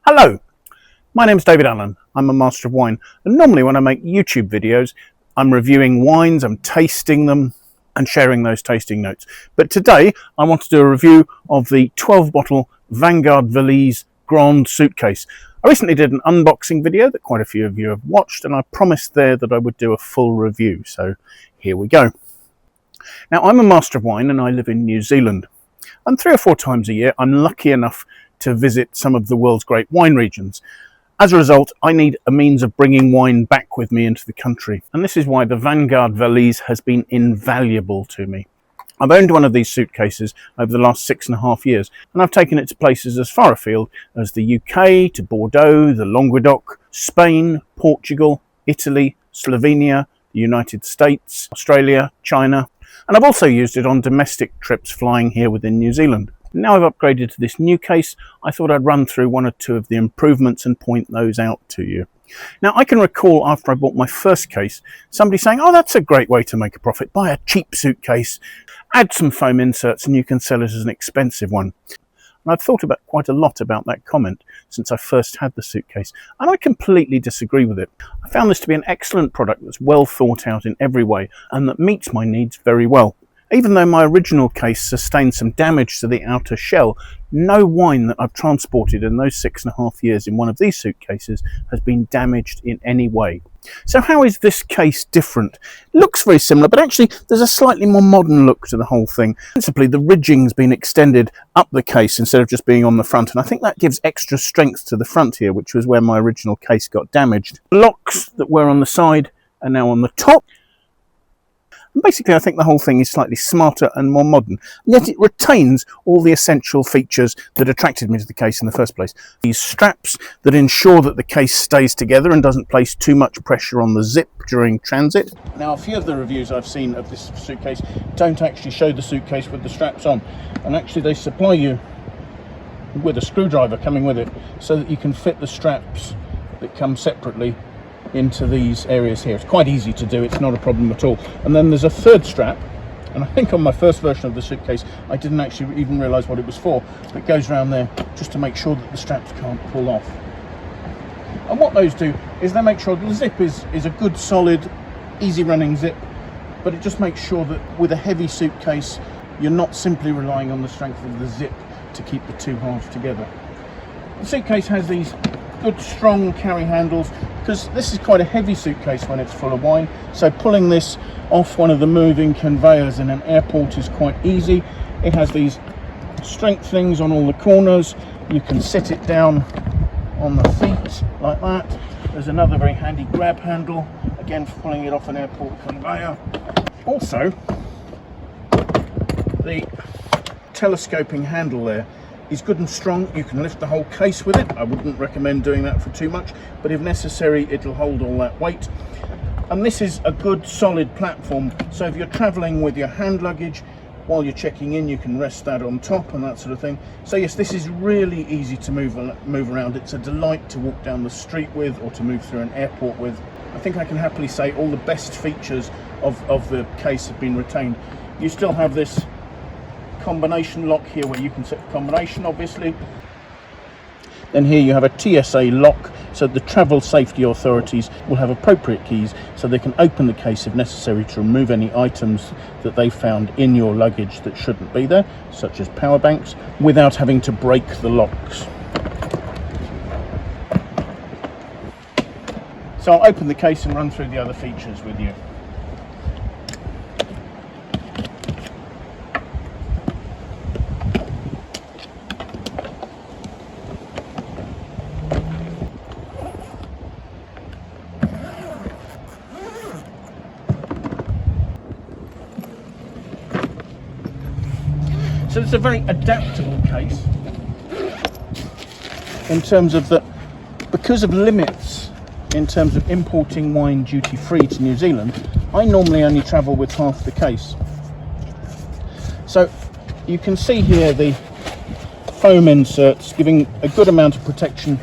Hello, my name's David Allen. I'm a master of wine, and normally when I make YouTube videos, I'm reviewing wines, I'm tasting them and sharing those tasting notes. But today I want to do a review of the 12-bottle VinGardeValise Grande suitcase. I recently did an unboxing video that quite a few of you have watched, and I promised there that I would do a full review, so here we go. Now, I'm a master of wine and I live in New Zealand, and 3 or 4 times a year I'm lucky enough to visit some of the world's great wine regions. As a result, I need a means of bringing wine back with me into the country, and this is why the VinGardeValise has been invaluable to me. I've owned one of these suitcases over the last 6.5 years, and I've taken it to places as far afield as the UK, to Bordeaux, the Languedoc, Spain, Portugal, Italy, Slovenia, the United States, Australia, China, and I've also used it on domestic trips flying here within New Zealand. Now I've upgraded to this new case, I thought I'd run through 1 or 2 of the improvements and point those out to you. Now, I can recall after I bought my first case, somebody saying, "Oh, that's a great way to make a profit. Buy a cheap suitcase, add some foam inserts and you can sell it as an expensive one." And I've thought about quite a lot about that comment since I first had the suitcase, and I completely disagree with it. I found this to be an excellent product that's well thought out in every way and that meets my needs very well. Even though my original case sustained some damage to the outer shell, no wine that I've transported in those 6.5 years in one of these suitcases has been damaged in any way. So how is this case different? It looks very similar, but actually there's a slightly more modern look to the whole thing. Principally, the rigging's been extended up the case instead of just being on the front, and I think that gives extra strength to the front here, which was where my original case got damaged. The locks that were on the side are now on the top. Basically, I think the whole thing is slightly smarter and more modern, yet it retains all the essential features that attracted me to the case in the first place. These straps that ensure that the case stays together and doesn't place too much pressure on the zip during transit. Now, a few of the reviews I've seen of this suitcase don't actually show the suitcase with the straps on, and actually they supply you with a screwdriver coming with it so that you can fit the straps that come separately into these areas here. It's quite easy to do, it's not a problem at all. And then there's a third strap, and I think on my first version of the suitcase I didn't actually even realise what it was for, but it goes around there just to make sure that the straps can't pull off. And what those do is they make sure that the zip is a good, solid, easy running zip, but it just makes sure that with a heavy suitcase you're not simply relying on the strength of the zip to keep the two halves together. The suitcase has these good strong carry handles, because this is quite a heavy suitcase when it's full of wine, so pulling this off one of the moving conveyors in an airport is quite easy. It has these strengthenings on all the corners. You can sit it down on the feet like that. There's another very handy grab handle, again for pulling it off an airport conveyor. Also, the telescoping handle there is good and strong. You can lift the whole case with it. I wouldn't recommend doing that for too much, but if necessary it'll hold all that weight. And this is a good solid platform, so if you're traveling with your hand luggage while you're checking in, you can rest that on top and that sort of thing. So yes, this is really easy to move around. It's a delight to walk down the street with or to move through an airport with. I think I can happily say all the best features of the case have been retained. You still have this combination lock here where you can set the combination, obviously. Then here you have a TSA lock, so the travel safety authorities will have appropriate keys so they can open the case if necessary to remove any items that they found in your luggage that shouldn't be there, such as power banks, without having to break the locks. So I'll open the case and run through the other features with you. So it's a very adaptable case in terms of that, because of limits in terms of importing wine duty-free to New Zealand, I normally only travel with half the case. So you can see here the foam inserts giving a good amount of protection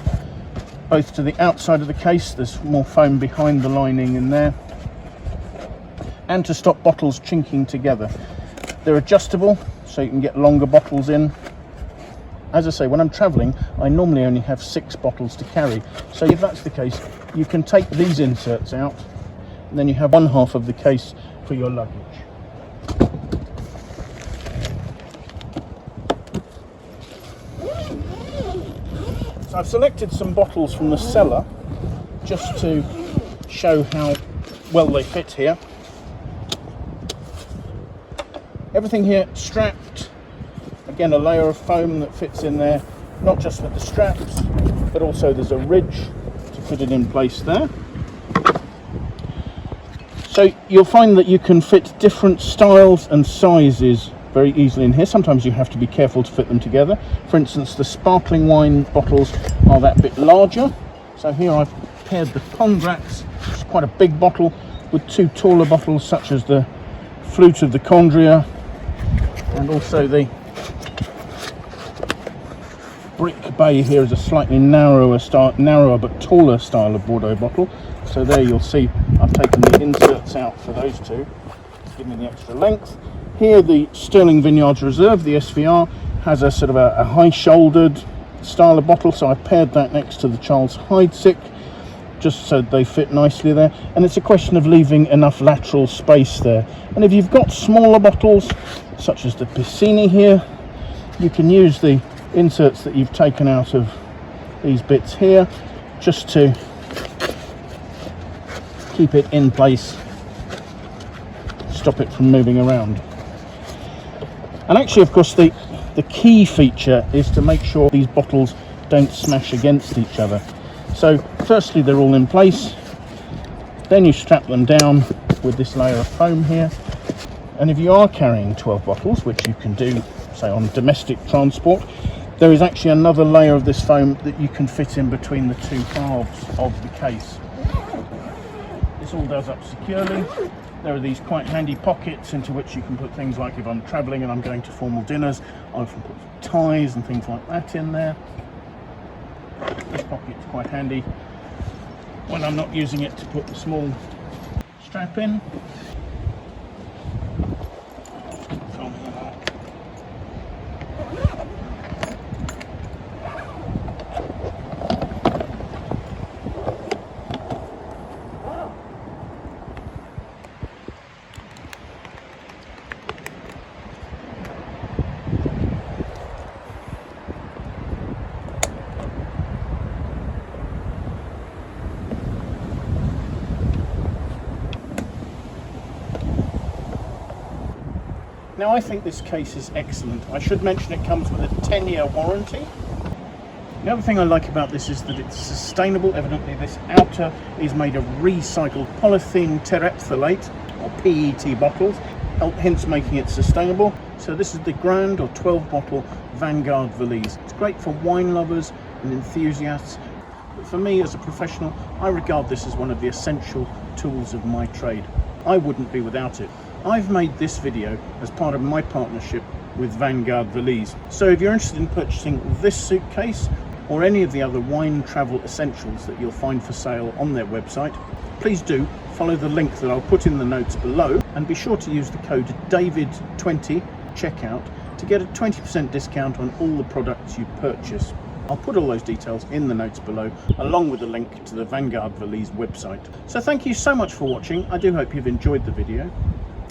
both to the outside of the case, there's more foam behind the lining in there, and to stop bottles chinking together. They're adjustable, so you can get longer bottles in. As I say, when I'm travelling, I normally only have 6 bottles to carry. So if that's the case, you can take these inserts out, and then you have one half of the case for your luggage. So I've selected some bottles from the cellar just to show how well they fit here. Everything here strapped. Again, a layer of foam that fits in there, not just with the straps, but also there's a ridge to put it in place there. So you'll find that you can fit different styles and sizes very easily in here. Sometimes you have to be careful to fit them together. For instance, the sparkling wine bottles are that bit larger. So here I've paired the Congrax, which is quite a big bottle, with 2 taller bottles such as the Flute of the Condria and also the Brick Bay. Here is a slightly narrower but taller style of Bordeaux bottle. So there you'll see I've taken the inserts out for those 2 to give me the extra length. Here the Sterling Vineyards Reserve, the SVR, has a sort of a high-shouldered style of bottle, so I've paired that next to the Charles Heidsick just so they fit nicely there, and it's a question of leaving enough lateral space there. And if you've got smaller bottles such as the Piscini here, you can use the inserts that you've taken out of these bits here just to keep it in place, stop it from moving around. And actually, of course, the key feature is to make sure these bottles don't smash against each other. So firstly, they're all in place, then you strap them down with this layer of foam here, and if you are carrying 12 bottles, which you can do say on domestic transport, there is actually another layer of this foam that you can fit in between the 2 halves of the case. This all does up securely. There are these quite handy pockets into which you can put things like, if I'm travelling and I'm going to formal dinners, I often put ties and things like that in there. This pocket's quite handy when I'm not using it to put the small strap in. Now I think this case is excellent. I should mention it comes with a 10-year warranty. The other thing I like about this is that it's sustainable. Evidently this outer is made of recycled polythene terephthalate or PET bottles, hence making it sustainable. So this is the Grande or 12 bottle VinGardeValise. It's great for wine lovers and enthusiasts. But for me as a professional, I regard this as one of the essential tools of my trade. I wouldn't be without it. I've made this video as part of my partnership with VinGardeValise. So if you're interested in purchasing this suitcase or any of the other wine travel essentials that you'll find for sale on their website, please do follow the link that I'll put in the notes below, and be sure to use the code DAVID20 checkout to get a 20% discount on all the products you purchase. I'll put all those details in the notes below, along with a link to the VinGardeValise website. So thank you so much for watching. I do hope you've enjoyed the video.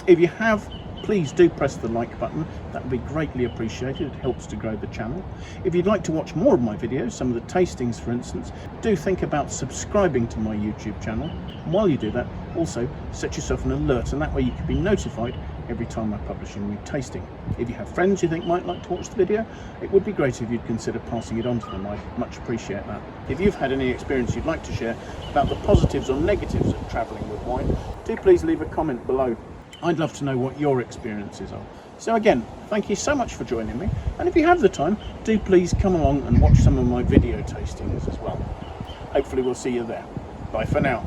If you have, please do press the like button. That would be greatly appreciated. It helps to grow the channel. If you'd like to watch more of my videos, some of the tastings for instance, do think about subscribing to my YouTube channel. And while you do that, also set yourself an alert, and that way you can be notified every time I publish a new tasting. If you have friends you think might like to watch the video, it would be great if you'd consider passing it on to them. I'd much appreciate that. If you've had any experience you'd like to share about the positives or negatives of travelling with wine, do please leave a comment below. I'd love to know what your experiences are. So again, thank you so much for joining me, and if you have the time, do please come along and watch some of my video tastings as well. Hopefully we'll see you there. Bye for now.